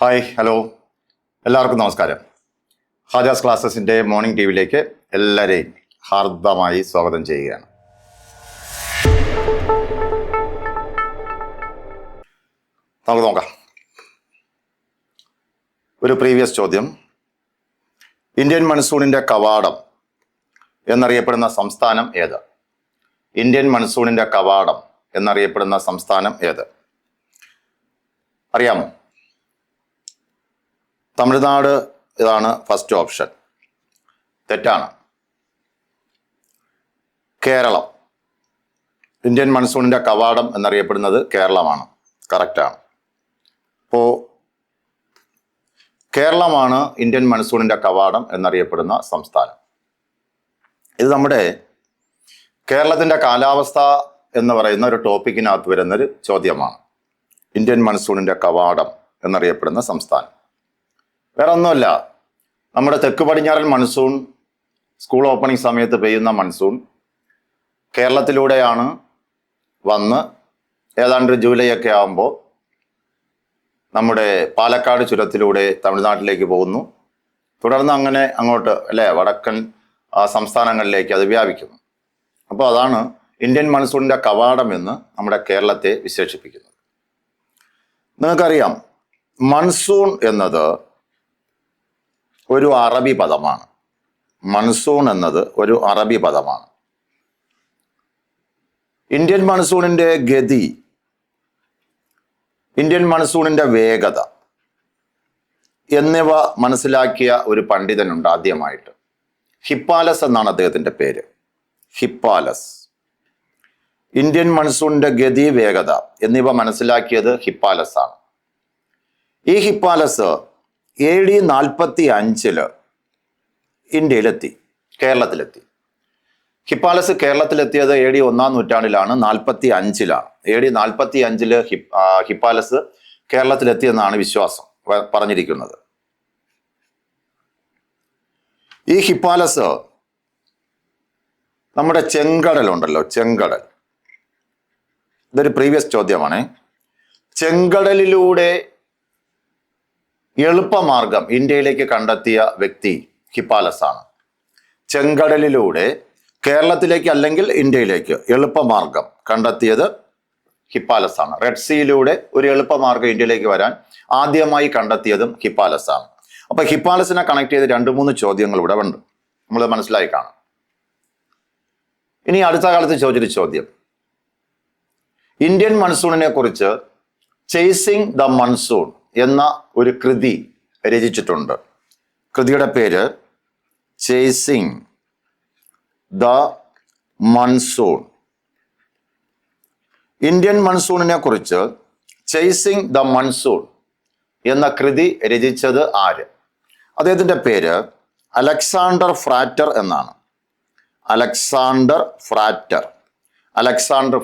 Hi hello എല്ലാവർക്കും നമസ്കാരം. Hajas ക്ലാസ്സസിൻ്റെ morning T വിയിലേക്ക് എല്ലാവരെയും ഹാർദമായി സ്വാഗതം ചെയ്യുകയാണ്. നമുക്ക് നോക്കാം. ഒരു പ്രീവിയസ് ചോദ്യം. ഇന്ത്യൻ മൺസൂണിൻ്റെ കവാടം എന്നറിയപ്പെടുന്ന സംസ്ഥാനം ഏത്? ഇന്ത്യൻ മൺസൂണിൻ്റെ കവാടം എന്നറിയപ്പെടുന്ന സംസ്ഥാനം ഏത്? അറിയാമോ? തമിഴ്നാട് ഇതാണ് ഫസ്റ്റ് ഓപ്ഷൻ. തെറ്റാണ്. കേരളം. ഇന്ത്യൻ മൺസൂണിൻ്റെ കവാടം എന്നറിയപ്പെടുന്നത് കേരളമാണ്. കറക്റ്റാണ്. അപ്പോൾ കേരളമാണ് ഇന്ത്യൻ മൺസൂണിൻ്റെ കവാടം എന്നറിയപ്പെടുന്ന സംസ്ഥാനം. ഇത് നമ്മുടെ കേരളത്തിൻ്റെ കാലാവസ്ഥ എന്ന് പറയുന്ന ഒരു ടോപ്പിക്കിനകത്ത് വരുന്നൊരു ചോദ്യമാണ്. ഇന്ത്യൻ മൺസൂണിൻ്റെ കവാടം എന്നറിയപ്പെടുന്ന സംസ്ഥാനം വേറെ ഒന്നുമല്ല, നമ്മുടെ തെക്ക് പടിഞ്ഞാറൻ മൺസൂൺ, സ്കൂൾ ഓപ്പണിംഗ് സമയത്ത് പെയ്യുന്ന മൺസൂൺ കേരളത്തിലൂടെയാണ് വന്ന് ഏതാണ്ട് ജൂലൈ ഒക്കെ ആകുമ്പോൾ നമ്മുടെ പാലക്കാട് ചുരത്തിലൂടെ തമിഴ്നാട്ടിലേക്ക് പോകുന്നു. തുടർന്ന് അങ്ങനെ അങ്ങോട്ട് വടക്കൻ സംസ്ഥാനങ്ങളിലേക്ക് അത് വ്യാപിക്കുന്നു. അപ്പോൾ അതാണ് ഇന്ത്യൻ മൺസൂണിൻ്റെ കവാടം എന്ന് നമ്മുടെ കേരളത്തെ വിശേഷിപ്പിക്കുന്നത്. നിങ്ങൾക്കറിയാം, മൺസൂൺ എന്നത് ഒരു അറബി പദമാണ്. മൺസൂൺ എന്നത് ഒരു അറബി പദമാണ്. ഇന്ത്യൻ മൺസൂണിൻ്റെ ഗതി, ഇന്ത്യൻ മൺസൂണിൻ്റെ വേഗത എന്നിവ മനസ്സിലാക്കിയ ഒരു പണ്ഡിതനുണ്ട് ആദ്യമായിട്ട്. ഹിപ്പാലസ് എന്നാണ് അദ്ദേഹത്തിൻ്റെ പേര്. ഹിപ്പാലസ്. ഇന്ത്യൻ മൺസൂണിൻ്റെ ഗതി, വേഗത എന്നിവ മനസ്സിലാക്കിയത് ഹിപ്പാലസ് ആണ്. ഈ ഹിപ്പാലസ് AD 45 ഇന്ത്യയിലെത്തി, കേരളത്തിലെത്തി. ഹിപ്പാലസ് കേരളത്തിലെത്തിയത് AD 1-ാം നൂറ്റാണ്ടിലാണ്, 45-ലാണ്. AD 45 ഹിപ്പാലസ് കേരളത്തിലെത്തിയെന്നാണ് വിശ്വാസം പറഞ്ഞിരിക്കുന്നത്. ഈ ഹിപ്പാലസ് നമ്മുടെ ചെങ്കടലുണ്ടല്ലോ, ചെങ്കടൽ, ഇതൊരു പ്രീവിയസ് ചോദ്യമാണ്. ചെങ്കടലിലൂടെ എളുപ്പമാർഗം ഇന്ത്യയിലേക്ക് കണ്ടെത്തിയ വ്യക്തി ഹിപ്പാലസ് ആണ്. ചെങ്കടലിലൂടെ കേരളത്തിലേക്ക് അല്ലെങ്കിൽ ഇന്ത്യയിലേക്ക് എളുപ്പമാർഗം കണ്ടെത്തിയത് ഹിപ്പാലസ് ആണ്. റെഡ് സീയിലൂടെ ഒരു എളുപ്പമാർഗം ഇന്ത്യയിലേക്ക് വരാൻ ആദ്യമായി കണ്ടെത്തിയതും ഹിപ്പാലസ് ആണ്. അപ്പൊ ഹിപ്പാലസിനെ കണക്ട് ചെയ്ത് 2-3 ചോദ്യങ്ങൾ ഇവിടെ ഉണ്ട്, നമ്മൾ മനസ്സിലായി കാണാം. ഇനി അടുത്ത കാലത്ത് ചോദിച്ചൊരു ചോദ്യം, ഇന്ത്യൻ മൺസൂണിനെ കുറിച്ച് ചേസിങ് ദ മൺസൂൺ എന്ന ഒരു കൃതി രചിച്ചിട്ടുണ്ട്. കൃതിയുടെ പേര് ചേസിങ് ദ മൺസൂൺ. ഇന്ത്യൻ മൺസൂണിനെ കുറിച്ച് ചേസിങ് ദ മൺസൂൺ എന്ന കൃതി രചിച്ചത് ആര്? അദ്ദേഹത്തിൻ്റെ പേര് അലക്സാണ്ടർ ഫ്രാറ്റർ എന്നാണ്. അലക്സാണ്ടർ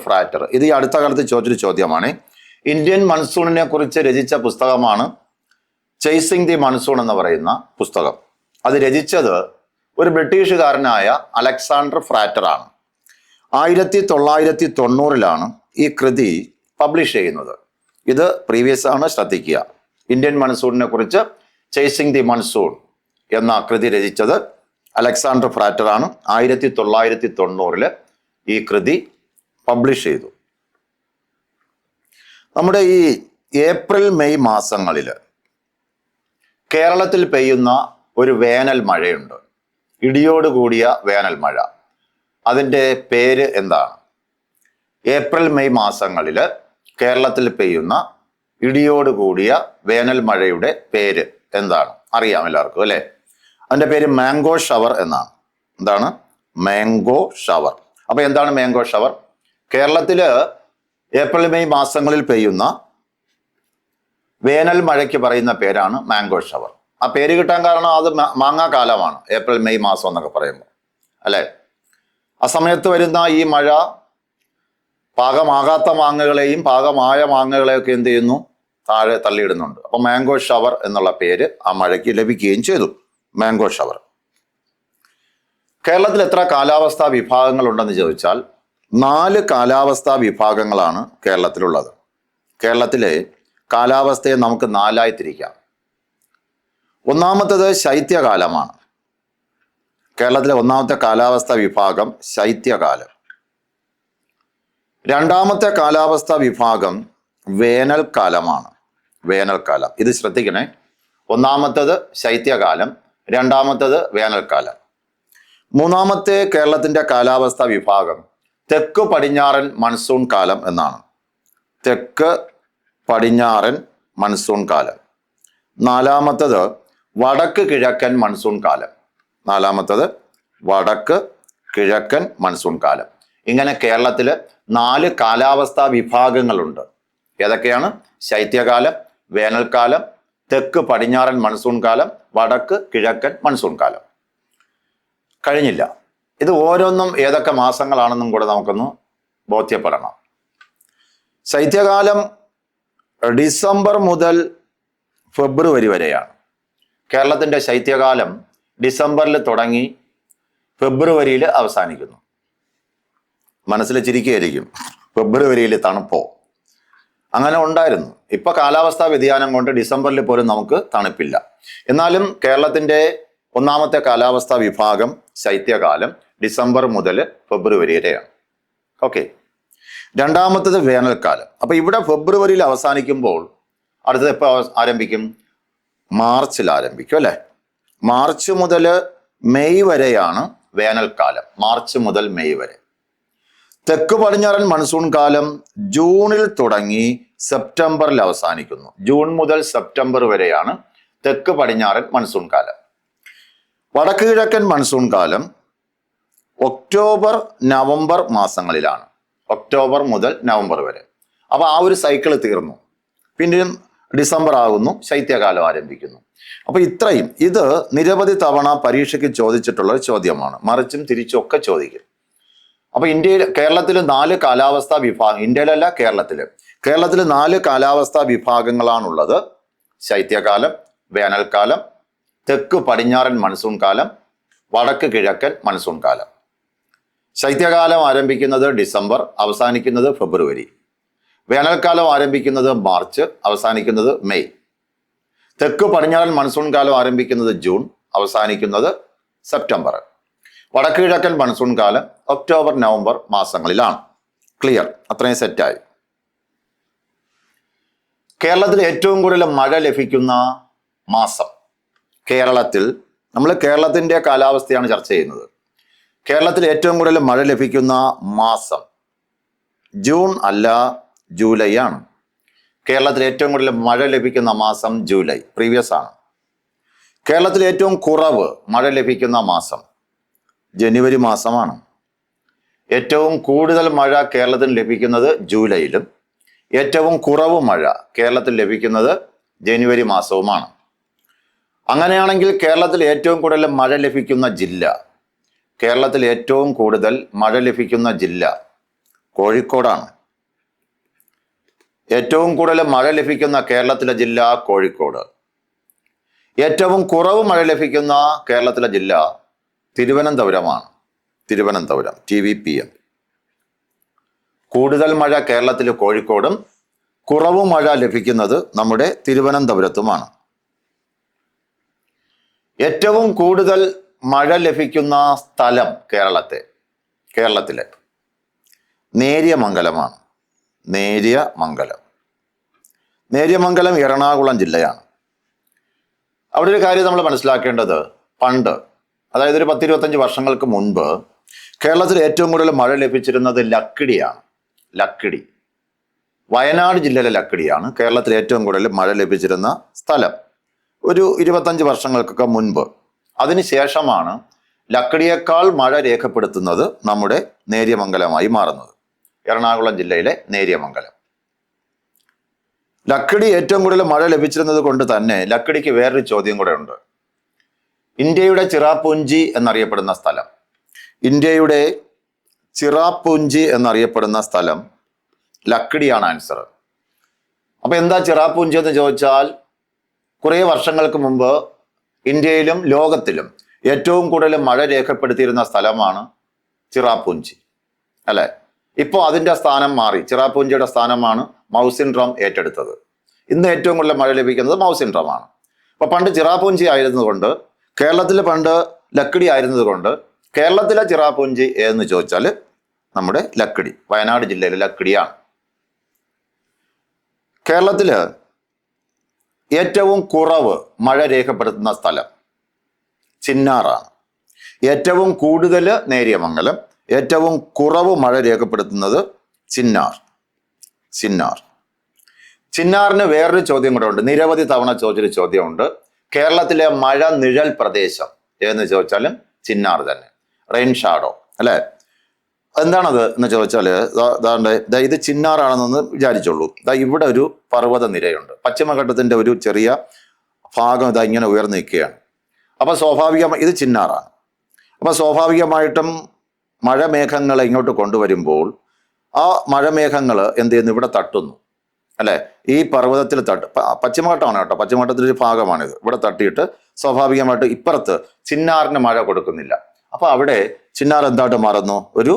ഫ്രാറ്റർ. ഇത് ഈ അടുത്ത കാലത്ത് ചോദിച്ചൊരു ചോദ്യമാണ്. ഇന്ത്യൻ മൺസൂണിനെ കുറിച്ച് രചിച്ച പുസ്തകമാണ് ചേസിങ് ദി മൺസൂൺ എന്ന് പറയുന്ന പുസ്തകം. അത് രചിച്ചത് ഒരു ബ്രിട്ടീഷുകാരനായ അലക്സാണ്ടർ ഫ്രാറ്റർ ആണ്. 1990-ലാണ് ഈ കൃതി പബ്ലിഷ് ചെയ്യുന്നത്. ഇത് പ്രീവിയസ് ആണ്, ശ്രദ്ധിക്കുക. ഇന്ത്യൻ മൺസൂണിനെ കുറിച്ച് ചേസിങ് ദി മൺസൂൺ എന്ന കൃതി രചിച്ചത് അലക്സാണ്ടർ ഫ്രാറ്റർ ആണ്. 1990 ഈ കൃതി പബ്ലിഷ് ചെയ്തു. നമ്മുടെ ഈ ഏപ്രിൽ മെയ് മാസങ്ങളിൽ കേരളത്തിൽ പെയ്യുന്ന ഒരു വേനൽ മഴയുണ്ട്, ഇടിയോടുകൂടിയ വേനൽ മഴ. അതിൻ്റെ പേര് എന്താണ്? ഏപ്രിൽ മെയ് മാസങ്ങളിൽ കേരളത്തിൽ പെയ്യുന്ന ഇടിയോടുകൂടിയ വേനൽ മഴയുടെ പേര് എന്താണ്? അറിയാം എല്ലാവർക്കും അല്ലേ? അതിൻ്റെ പേര് മാംഗോ ഷവർ എന്നാണ്. എന്താണ്? Mango shower. അപ്പൊ എന്താണ് മാംഗോ ഷവർ? കേരളത്തിൽ ഏപ്രിൽ മെയ് മാസങ്ങളിൽ പെയ്യുന്ന വേനൽ മഴയ്ക്ക് പറയുന്ന പേരാണ് മാംഗോ ഷവർ. ആ പേര് കിട്ടാൻ കാരണം അത് മാങ്ങാകാലമാണ്, ഏപ്രിൽ മെയ് മാസം എന്നൊക്കെ പറയുമ്പോൾ അല്ലേ? ആ സമയത്ത് വരുന്ന ഈ മഴ പാകമാകാത്ത മാങ്ങകളെയും പാകമായ മാങ്ങകളെയൊക്കെ എന്ത് ചെയ്യുന്നു? താഴെ തള്ളിയിടുന്നുണ്ട്. അപ്പൊ മാംഗോ ഷവർ എന്നുള്ള പേര് ആ മഴയ്ക്ക് ലഭിക്കുകയും ചെയ്തു. Mango shower. കേരളത്തിൽ എത്ര കാലാവസ്ഥാ വിഭാഗങ്ങൾ ഉണ്ടെന്ന് ചോദിച്ചാൽ 4 കാലാവസ്ഥാ വിഭാഗങ്ങളാണ് കേരളത്തിലുള്ളത്. കേരളത്തിലെ കാലാവസ്ഥയെ നമുക്ക് 4ആയി തിരിക്കാം. ഒന്നാമത്തേത് ശൈത്യകാലമാണ്. കേരളത്തിലെ ഒന്നാമത്തെ കാലാവസ്ഥാ വിഭാഗം ശൈത്യകാലം. രണ്ടാമത്തെ കാലാവസ്ഥാ വിഭാഗം വേനൽക്കാലമാണ്. വേനൽക്കാലം, ഇത് ശ്രദ്ധിക്കണേ. ഒന്നാമത്തേത് ശൈത്യകാലം, രണ്ടാമത്തേത് വേനൽക്കാലം. മൂന്നാമത്തെ കേരളത്തിന്റെ കാലാവസ്ഥാ വിഭാഗം തെക്ക് പടിഞ്ഞാറൻ മൺസൂൺ കാലം എന്നാണ്. തെക്ക് പടിഞ്ഞാറൻ മൺസൂൺ കാലം. നാലാമത്തേത് വടക്ക് കിഴക്കൻ മൺസൂൺ കാലം. നാലാമത്തേത് വടക്ക് കിഴക്കൻ മൺസൂൺ കാലം. ഇങ്ങനെ കേരളത്തിൽ 4 കാലാവസ്ഥാ വിഭാഗങ്ങളുണ്ട്. ഏതൊക്കെയാണ്? ശൈത്യകാലം, വേനൽക്കാലം, തെക്ക് പടിഞ്ഞാറൻ മൺസൂൺ കാലം, വടക്ക് കിഴക്കൻ മൺസൂൺ കാലം. കഴിഞ്ഞില്ല. ഇത് ഓരോന്നും ഏതൊക്കെ മാസങ്ങളാണെന്നും കൂടെ നമുക്കൊന്ന് ബോധ്യപ്പെടണം. ശൈത്യകാലം ഡിസംബർ മുതൽ ഫെബ്രുവരി വരെയാണ്. കേരളത്തിൻ്റെ ശൈത്യകാലം ഡിസംബറിൽ തുടങ്ങി ഫെബ്രുവരിയിൽ അവസാനിക്കുന്നു. മനസ്സിൽ ചിരിക്കുകയായിരിക്കും, ഫെബ്രുവരിയിൽ തണുപ്പോ? അങ്ങനെ ഉണ്ടായിരുന്നു. ഇപ്പൊ കാലാവസ്ഥാ വ്യതിയാനം കൊണ്ട് ഡിസംബറിൽ പോലും നമുക്ക് തണുപ്പില്ല. എന്നാലും കേരളത്തിന്റെ ഒന്നാമത്തെ കാലാവസ്ഥാ വിഭാഗം ശൈത്യകാലം ഡിസംബർ മുതൽ ഫെബ്രുവരി വരെയാണ്. ഓക്കെ. രണ്ടാമത്തത് വേനൽക്കാലം. അപ്പൊ ഇവിടെ ഫെബ്രുവരിയിൽ അവസാനിക്കുമ്പോൾ അടുത്തത് എപ്പോൾ ആരംഭിക്കും? മാർച്ചിൽ ആരംഭിക്കും അല്ലെ? മാർച്ച് മുതൽ മെയ് വരെയാണ് വേനൽക്കാലം. മാർച്ച് മുതൽ മെയ് വരെ. തെക്ക് പടിഞ്ഞാറൻ മൺസൂൺ കാലം ജൂണിൽ തുടങ്ങി സെപ്റ്റംബറിൽ അവസാനിക്കുന്നു. ജൂൺ മുതൽ സെപ്റ്റംബർ വരെയാണ് തെക്ക് പടിഞ്ഞാറൻ മൺസൂൺ കാലം. വടക്ക് കിഴക്കൻ മൺസൂൺ കാലം ഒക്ടോബർ നവംബർ മാസങ്ങളിലാണ്. ഒക്ടോബർ മുതൽ നവംബർ വരെ. അപ്പൊ ആ ഒരു സൈക്കിൾ തീർന്നു. പിന്നെയും ഡിസംബർ ആകുന്നു, ശൈത്യകാലം ആരംഭിക്കുന്നു. അപ്പൊ ഇത്രയും ഇത് നിരവധി തവണ പരീക്ഷയ്ക്ക് ചോദിച്ചിട്ടുള്ള ഒരു ചോദ്യമാണ്. മറിച്ചും തിരിച്ചും ഒക്കെ ചോദിക്കും. അപ്പൊ കേരളത്തിൽ 4 കാലാവസ്ഥാ വിഭാഗം, ഇന്ത്യയിലല്ല കേരളത്തിൽ 4 കാലാവസ്ഥാ വിഭാഗങ്ങളാണുള്ളത്. ശൈത്യകാലം, വേനൽക്കാലം, തെക്ക് പടിഞ്ഞാറൻ മൺസൂൺ കാലം, വടക്ക് കിഴക്കൻ മൺസൂൺ കാലം. ശൈത്യകാലം ആരംഭിക്കുന്നത് ഡിസംബർ, അവസാനിക്കുന്നത് ഫെബ്രുവരി. വേനൽക്കാലം ആരംഭിക്കുന്നത് മാർച്ച്, അവസാനിക്കുന്നത് മെയ്. തെക്ക് പടിഞ്ഞാറൻ മൺസൂൺ കാലം ആരംഭിക്കുന്നത് ജൂൺ, അവസാനിക്കുന്നത് സെപ്റ്റംബർ. വടക്ക് കിഴക്കൻ മൺസൂൺ കാലം ഒക്ടോബർ നവംബർ മാസങ്ങളിലാണ്. ക്ലിയർ? അത്രയും സെറ്റായി. കേരളത്തിൽ ഏറ്റവും കൂടുതൽ മഴ ലഭിക്കുന്ന മാസം കേരളത്തിൽ, നമ്മൾ കേരളത്തിന്റെ കാലാവസ്ഥയാണ് ചർച്ച ചെയ്യുന്നത്. കേരളത്തിൽ ഏറ്റവും കൂടുതൽ മഴ ലഭിക്കുന്ന മാസം ജൂൺ അല്ല, ജൂലൈ ആണ്. കേരളത്തിൽ ഏറ്റവും കൂടുതൽ മഴ ലഭിക്കുന്ന മാസം ജൂലൈ, പ്രീവിയസ് ആണ്. കേരളത്തിൽ ഏറ്റവും കുറവ് മഴ ലഭിക്കുന്ന മാസം ജനുവരി മാസമാണ്. ഏറ്റവും കൂടുതൽ മഴ കേരളത്തിൽ ലഭിക്കുന്നത് ജൂലൈയിലും ഏറ്റവും കുറവ് മഴ കേരളത്തിൽ ലഭിക്കുന്നത് ജനുവരി മാസവുമാണ്. അങ്ങനെയാണെങ്കിൽ കേരളത്തിൽ ഏറ്റവും കൂടുതൽ മഴ ലഭിക്കുന്ന ജില്ല, കേരളത്തിൽ ഏറ്റവും കൂടുതൽ മഴ ലഭിക്കുന്ന ജില്ല കോഴിക്കോടാണ്. ഏറ്റവും കൂടുതൽ മഴ ലഭിക്കുന്ന കേരളത്തിലെ ജില്ല കോഴിക്കോട്. ഏറ്റവും കുറവ് മഴ ലഭിക്കുന്ന കേരളത്തിലെ ജില്ല തിരുവനന്തപുരമാണ്. തിരുവനന്തപുരം, TVPM. കൂടുതൽ മഴ കേരളത്തിൽ കോഴിക്കോടും കുറവ് മഴ ലഭിക്കുന്നത് നമ്മുടെ തിരുവനന്തപുരത്തുമാണ്. ഏറ്റവും കൂടുതൽ മഴ ലഭിക്കുന്ന സ്ഥലം കേരളത്തിലെ നേര്യമംഗലമാണ്. നേര്യമംഗലം എറണാകുളം ജില്ലയാണ്. അവിടെ ഒരു കാര്യം നമ്മൾ മനസ്സിലാക്കേണ്ടത്, പണ്ട്, അതായത് ഒരു 10-25 വർഷങ്ങൾക്ക് മുൻപ് കേരളത്തിൽ ഏറ്റവും കൂടുതൽ മഴ ലഭിച്ചിരുന്നത് ലക്കിടിയാണ്. ലക്കിടി, വയനാട് ജില്ലയിലെ ലക്കിടിയാണ് കേരളത്തിൽ ഏറ്റവും കൂടുതൽ മഴ ലഭിച്ചിരുന്ന സ്ഥലം ഒരു 25 വർഷങ്ങൾക്കൊക്കെ മുൻപ്. അതിനുശേഷമാണ് ലക്കിടിയേക്കാൾ മഴ രേഖപ്പെടുത്തുന്നത് നമ്മുടെ നേര്യമംഗലമായി മാറുന്നത്. എറണാകുളം ജില്ലയിലെ നേര്യമംഗലം. ലക്കിടി ഏറ്റവും കൂടുതൽ മഴ ലഭിച്ചിരുന്നത് കൊണ്ട് തന്നെ ലക്കിടിക്ക് വേറൊരു ചോദ്യം കൂടെ ഉണ്ട്. ഇന്ത്യയുടെ ചിറാപുഞ്ചി എന്നറിയപ്പെടുന്ന സ്ഥലം, ഇന്ത്യയുടെ ചിറാപുഞ്ചി എന്നറിയപ്പെടുന്ന സ്ഥലം ലക്കിടിയാണ് ആൻസർ. അപ്പൊ എന്താ ചിറാപുഞ്ചി എന്ന് ചോദിച്ചാൽ, കുറേ വർഷങ്ങൾക്ക് മുമ്പ് ഇന്ത്യയിലും ലോകത്തിലും ഏറ്റവും കൂടുതൽ മഴ രേഖപ്പെടുത്തിയിരുന്ന സ്ഥലമാണ് ചിറാപുഞ്ചി അല്ലെ? ഇപ്പോൾ അതിന്റെ സ്ഥാനം മാറി. ചിറാപുഞ്ചിയുടെ സ്ഥാനമാണ് മൗസിൻഡ്രം ഏറ്റെടുത്തത്. ഇന്ന് ഏറ്റവും കൂടുതൽ മഴ ലഭിക്കുന്നത് മൗസിൻഡ്രമാണ്. അപ്പൊ പണ്ട് ചിറാപൂഞ്ചി ആയിരുന്നതുകൊണ്ട്, കേരളത്തിൽ പണ്ട് ലക്കിടി ആയിരുന്നതുകൊണ്ട് കേരളത്തിലെ ചിറാപൂഞ്ചി എന്ന് ചോദിച്ചാൽ നമ്മുടെ ലക്കിടി, വയനാട് ജില്ലയിലെ ലക്കിടിയാണ്. കേരളത്തില് ഏറ്റവും കുറവ് മഴ രേഖപ്പെടുത്തുന്ന സ്ഥലം ചിന്നാറാണ്. ഏറ്റവും കൂടുതൽ നേര്യമംഗലം, ഏറ്റവും കുറവ് മഴ രേഖപ്പെടുത്തുന്നത് ചിന്നാർ. ചിന്നാറിന് വേറൊരു ചോദ്യം കൂടെ ഉണ്ട്, നിരവധി തവണ ചോദിച്ചൊരു ചോദ്യമുണ്ട്. കേരളത്തിലെ മഴ നിഴൽ പ്രദേശം എന്ന് ചോദിച്ചാലും ചിന്നാർ തന്നെ, റെയിൻ ഷാഡോ അല്ലെ. എന്താണത് എന്ന് ചോദിച്ചാല് ഇത് ചിന്നാറാണെന്നൊന്ന് വിചാരിച്ചോളൂ. ഇവിടെ ഒരു പർവ്വത നിരയുണ്ട്, പശ്ചിമഘട്ടത്തിന്റെ ഒരു ചെറിയ ഭാഗം ഇങ്ങനെ ഉയർന്നു നിൽക്കുകയാണ്. അപ്പൊ സ്വാഭാവികമായി ഇത് ചിന്നാറാണ്. അപ്പൊ സ്വാഭാവികമായിട്ടും മഴമേഘങ്ങളെ ഇങ്ങോട്ട് കൊണ്ടുവരുമ്പോൾ ആ മഴമേഘങ്ങൾ എന്ത് ചെയ്യുന്നു, ഇവിടെ തട്ടുന്നു അല്ലെ. ഈ പർവ്വതത്തിൽ പശ്ചിമഘട്ടമാണ് കേട്ടോ, പശ്ചിമഘട്ടത്തിൻ്റെ ഒരു ഭാഗമാണിത്. ഇവിടെ തട്ടിയിട്ട് സ്വാഭാവികമായിട്ട് ഇപ്പുറത്ത് ചിന്നാറിന് മഴ കൊടുക്കുന്നില്ല. അപ്പൊ അവിടെ ചിന്നാർ എന്തായിട്ട് മാറുന്നു, ഒരു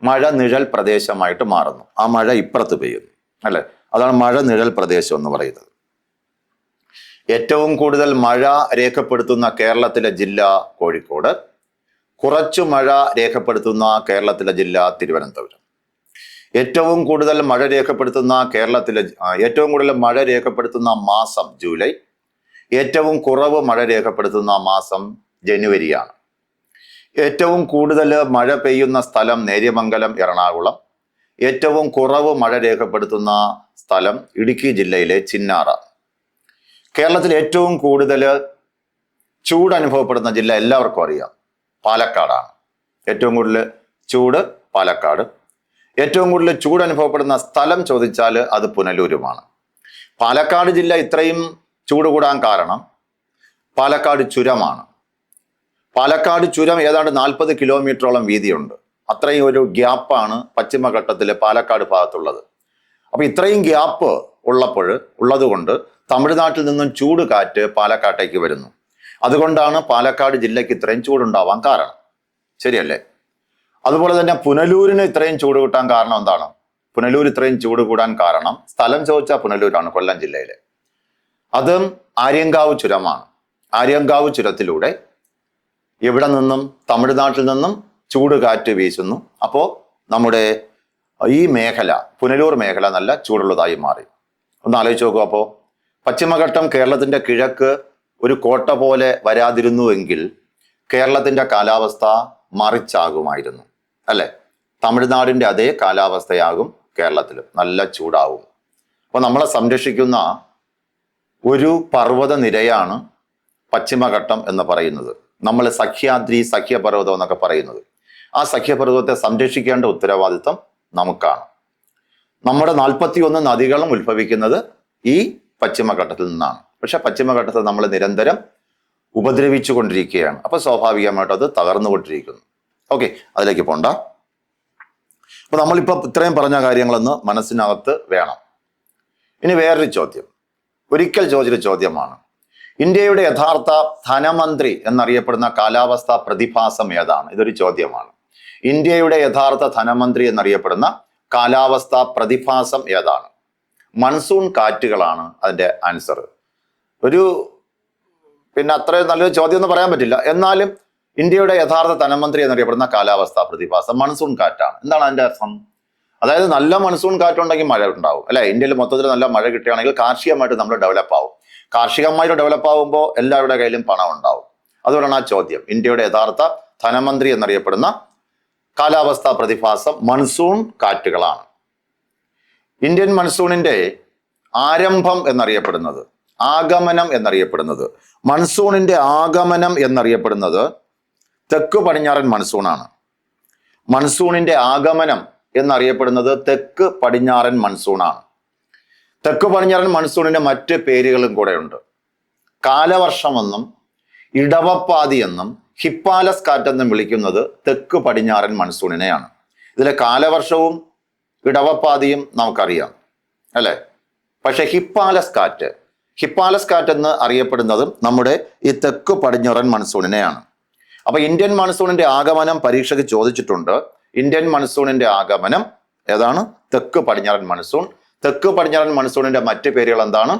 മഴ നിഴൽ പ്രദേശമായിട്ട് മാറുന്നു. ആ മഴ ഇപ്പുറത്ത് പെയ്യുന്നു അല്ലെ. അതാണ് മഴ നിഴൽ പ്രദേശം എന്ന് പറയുന്നത്. ഏറ്റവും കൂടുതൽ മഴ രേഖപ്പെടുത്തുന്ന കേരളത്തിലെ ജില്ല കോഴിക്കോട്. കുറച്ചു മഴ രേഖപ്പെടുത്തുന്ന കേരളത്തിലെ ജില്ല തിരുവനന്തപുരം. ഏറ്റവും കൂടുതൽ മഴ രേഖപ്പെടുത്തുന്ന മഴ രേഖപ്പെടുത്തുന്ന മാസം ജൂലൈ. ഏറ്റവും കുറവ് മഴ രേഖപ്പെടുത്തുന്ന മാസം ജനുവരിയാണ്. ഏറ്റവും കൂടുതൽ മഴ പെയ്യുന്ന സ്ഥലം നേര്യമംഗലം, എറണാകുളം. ഏറ്റവും കുറവ് മഴ രേഖപ്പെടുത്തുന്ന സ്ഥലം ഇടുക്കി ജില്ലയിലെ ചിന്നാറ. കേരളത്തിൽ ഏറ്റവും കൂടുതൽ ചൂട് അനുഭവപ്പെടുന്ന ജില്ല എല്ലാവർക്കും അറിയാം, പാലക്കാടാണ്. ഏറ്റവും കൂടുതൽ ചൂട് പാലക്കാട്. ഏറ്റവും കൂടുതൽ ചൂട് അനുഭവപ്പെടുന്ന സ്ഥലം ചോദിച്ചാൽ അത് പുനലൂരുമാണ്. പാലക്കാട് ജില്ല ഇത്രയും ചൂട് കൂടാൻ കാരണം പാലക്കാട് ചുരമാണ്. പാലക്കാട് ചുരം ഏതാണ്ട് 40 കിലോമീറ്ററോളം വീതിയുണ്ട്. അത്രയും ഒരു ഗ്യാപ്പാണ് പശ്ചിമഘട്ടത്തിലെ പാലക്കാട് ഭാഗത്തുള്ളത്. അപ്പൊ ഇത്രയും ഗ്യാപ്പ് ഉള്ളതുകൊണ്ട് തമിഴ്നാട്ടിൽ നിന്നും ചൂട് കാറ്റ് പാലക്കാട്ടേക്ക് വരുന്നു. അതുകൊണ്ടാണ് പാലക്കാട് ജില്ലയ്ക്ക് ഇത്രയും ചൂടുണ്ടാവാൻ കാരണം. ശരിയല്ലേ? അതുപോലെ തന്നെ പുനലൂരിന് ഇത്രയും ചൂട് കൂട്ടാൻ കാരണം എന്താണ്? പുനലൂർ ഇത്രയും ചൂട് കൂടാൻ കാരണം സ്ഥലം ചോദിച്ചാൽ പുനലൂരാണ്, കൊല്ലം ജില്ലയിലെ. അതും ആര്യങ്കാവ് ചുരമാണ്. ആര്യങ്കാവ് ചുരത്തിലൂടെ ഇവിടെ നിന്നും തമിഴ്നാട്ടിൽ നിന്നും ചൂട് കാറ്റ് വീശുന്നു. അപ്പോൾ നമ്മുടെ ഈ മേഖല, പുനലൂർ മേഖല നല്ല ചൂടുള്ളതായി മാറി. ഒന്ന് ആലോചിച്ച് നോക്കൂ. അപ്പോൾ പശ്ചിമഘട്ടം കേരളത്തിന്റെ കിഴക്ക് ഒരു കോട്ട പോലെ വരാതിരുന്നുവെങ്കിൽ കേരളത്തിന്റെ കാലാവസ്ഥ മറിച്ചാകുമായിരുന്നു അല്ലെ. തമിഴ്നാടിന്റെ അതേ കാലാവസ്ഥയാകും കേരളത്തിലും, നല്ല ചൂടാവും. അപ്പോൾ നമ്മളെ സംരക്ഷിക്കുന്ന ഒരു പർവ്വത നിരയാണ് പശ്ചിമഘട്ടം എന്ന് പറയുന്നത്. നമ്മൾ സഖ്യാദ്രി, സഖ്യപർവ്വതം എന്നൊക്കെ പറയുന്നത്. ആ സഖ്യപർവ്വതത്തെ സംരക്ഷിക്കേണ്ട ഉത്തരവാദിത്വം നമുക്കാണ്. നമ്മുടെ 41 നദികളും ഉത്ഭവിക്കുന്നത് ഈ പശ്ചിമഘട്ടത്തിൽ നിന്നാണ്. പക്ഷെ പശ്ചിമഘട്ടത്തെ നമ്മൾ നിരന്തരം ഉപദ്രവിച്ചു കൊണ്ടിരിക്കുകയാണ്. അപ്പൊ സ്വാഭാവികമായിട്ട് അത് തകർന്നുകൊണ്ടിരിക്കുന്നു. ഓക്കെ, അതിലേക്ക് പോണ്ട. അപ്പൊ നമ്മളിപ്പോൾ ഇത്രയും പറഞ്ഞ കാര്യങ്ങളൊന്ന് മനസ്സിനകത്ത് വേണം. ഇനി വേറൊരു ചോദ്യം, ഒരിക്കൽ ചോദിച്ചൊരു ചോദ്യമാണ്. ഇന്ത്യയുടെ യഥാർത്ഥ ധനമന്ത്രി എന്നറിയപ്പെടുന്ന കാലാവസ്ഥാ പ്രതിഭാസം ഏതാണ്? ഇതൊരു ചോദ്യമാണ്. ഇന്ത്യയുടെ യഥാർത്ഥ ധനമന്ത്രി എന്നറിയപ്പെടുന്ന കാലാവസ്ഥാ പ്രതിഭാസം ഏതാണ്? മൺസൂൺ കാറ്റുകളാണ് അതിന്റെ ആൻസർ. അത്രയും നല്ലൊരു ചോദ്യം എന്ന് പറയാൻ പറ്റില്ല. എന്നാലും ഇന്ത്യയുടെ യഥാർത്ഥ ധനമന്ത്രി എന്നറിയപ്പെടുന്ന കാലാവസ്ഥാ പ്രതിഭാസം മൺസൂൺ കാറ്റാണ്. എന്താണ് അതിന്റെ അർത്ഥം? അതായത് നല്ല മൺസൂൺ കാറ്റുണ്ടെങ്കിൽ മഴ ഉണ്ടാവും അല്ലെ. ഇന്ത്യയിൽ മൊത്തത്തിൽ നല്ല മഴ കിട്ടുകയാണെങ്കിൽ കാർഷികമായിട്ട് നമ്മൾ ഡെവലപ്പ് ആവും. കാർഷികമായിട്ട് ഡെവലപ്പ് ആവുമ്പോൾ എല്ലാവരുടെ കയ്യിലും പണം ഉണ്ടാവും. അതുകൊണ്ടാണ് ആ ചോദ്യം. ഇന്ത്യയുടെ യഥാർത്ഥ ധനമന്ത്രി എന്നറിയപ്പെടുന്ന കാലാവസ്ഥാ പ്രതിഭാസം മൺസൂൺ കാറ്റുകളാണ്. ഇന്ത്യൻ മൺസൂണിന്റെ ആരംഭം എന്നറിയപ്പെടുന്നത്, ആഗമനം എന്നറിയപ്പെടുന്നത്, മൺസൂണിന്റെ ആഗമനം എന്നറിയപ്പെടുന്നത് തെക്ക് പടിഞ്ഞാറൻ മൺസൂണാണ്. മൺസൂണിന്റെ ആഗമനം എന്നറിയപ്പെടുന്നത് തെക്ക് പടിഞ്ഞാറൻ മൺസൂണാണ്. തെക്ക് പടിഞ്ഞാറൻ മൺസൂണിന്റെ മറ്റ് പേരുകളും കൂടെ ഉണ്ട്. കാലവർഷമെന്നും ഇടവപ്പാതി എന്നും ഹിപ്പാലസ് കാറ്റെന്നും വിളിക്കുന്നത് തെക്ക് പടിഞ്ഞാറൻ മൺസൂണിനെയാണ്. ഇതിലെ കാലവർഷവും ഇടവപ്പാതിയും നമുക്കറിയാം അല്ലെ. പക്ഷെ ഹിപ്പാലസ് കാറ്റ് എന്ന് അറിയപ്പെടുന്നതും നമ്മുടെ ഈ തെക്ക് പടിഞ്ഞാറൻ മൺസൂണിനെയാണ്. അപ്പൊ ഇന്ത്യൻ മൺസൂണിന്റെ ആഗമനം പരീക്ഷയ്ക്ക് ചോദിച്ചിട്ടുണ്ട്. ഇന്ത്യൻ മൺസൂണിന്റെ ആഗമനം ഏതാണ്? തെക്ക് പടിഞ്ഞാറൻ മൺസൂൺ. തെക്ക് പടിഞ്ഞാറൻ മൺസൂണിന്റെ മറ്റ് പേരുകൾ എന്താണ്?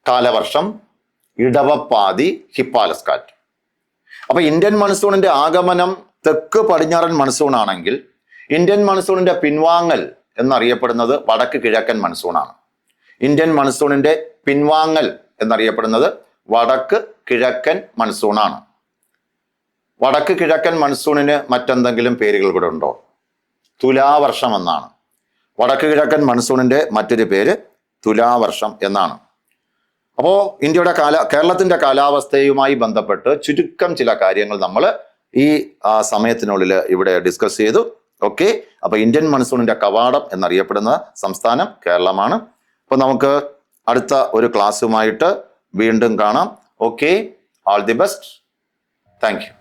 കാലവർഷം, ഇടവപ്പാതി, ഹിപ്പാലസ് കാറ്റ്. അപ്പൊ ഇന്ത്യൻ മൺസൂണിന്റെ ആഗമനം തെക്ക് പടിഞ്ഞാറൻ മൺസൂൺ ആണെങ്കിൽ ഇന്ത്യൻ മൺസൂണിന്റെ പിൻവാങ്ങൽ എന്നറിയപ്പെടുന്നത് വടക്ക് കിഴക്കൻ മൺസൂണാണ്. ഇന്ത്യൻ മൺസൂണിന്റെ പിൻവാങ്ങൽ എന്നറിയപ്പെടുന്നത് വടക്ക് കിഴക്കൻ മൺസൂണാണ്. വടക്ക് കിഴക്കൻ മൺസൂണിന് മറ്റെന്തെങ്കിലും പേരുകൾ കൂടെ ഉണ്ടോ? തുലാവർഷം എന്നാണ്. വടക്ക് കിഴക്കൻ മൺസൂണിന്റെ മറ്റൊരു പേര് തുലാവർഷം എന്നാണ്. അപ്പോൾ കേരളത്തിന്റെ കാലാവസ്ഥയുമായി ബന്ധപ്പെട്ട് ചുരുക്കം ചില കാര്യങ്ങൾ നമ്മൾ ഈ സമയത്തിനുള്ളിൽ ഇവിടെ ഡിസ്കസ് ചെയ്തു. ഓക്കെ, അപ്പൊ ഇന്ത്യൻ മൺസൂണിന്റെ കവാടം എന്നറിയപ്പെടുന്ന സംസ്ഥാനം കേരളമാണ്. അപ്പൊ നമുക്ക് അടുത്ത ഒരു ക്ലാസ്സുമായിട്ട് വീണ്ടും കാണാം. Okay, all the best. Thank you.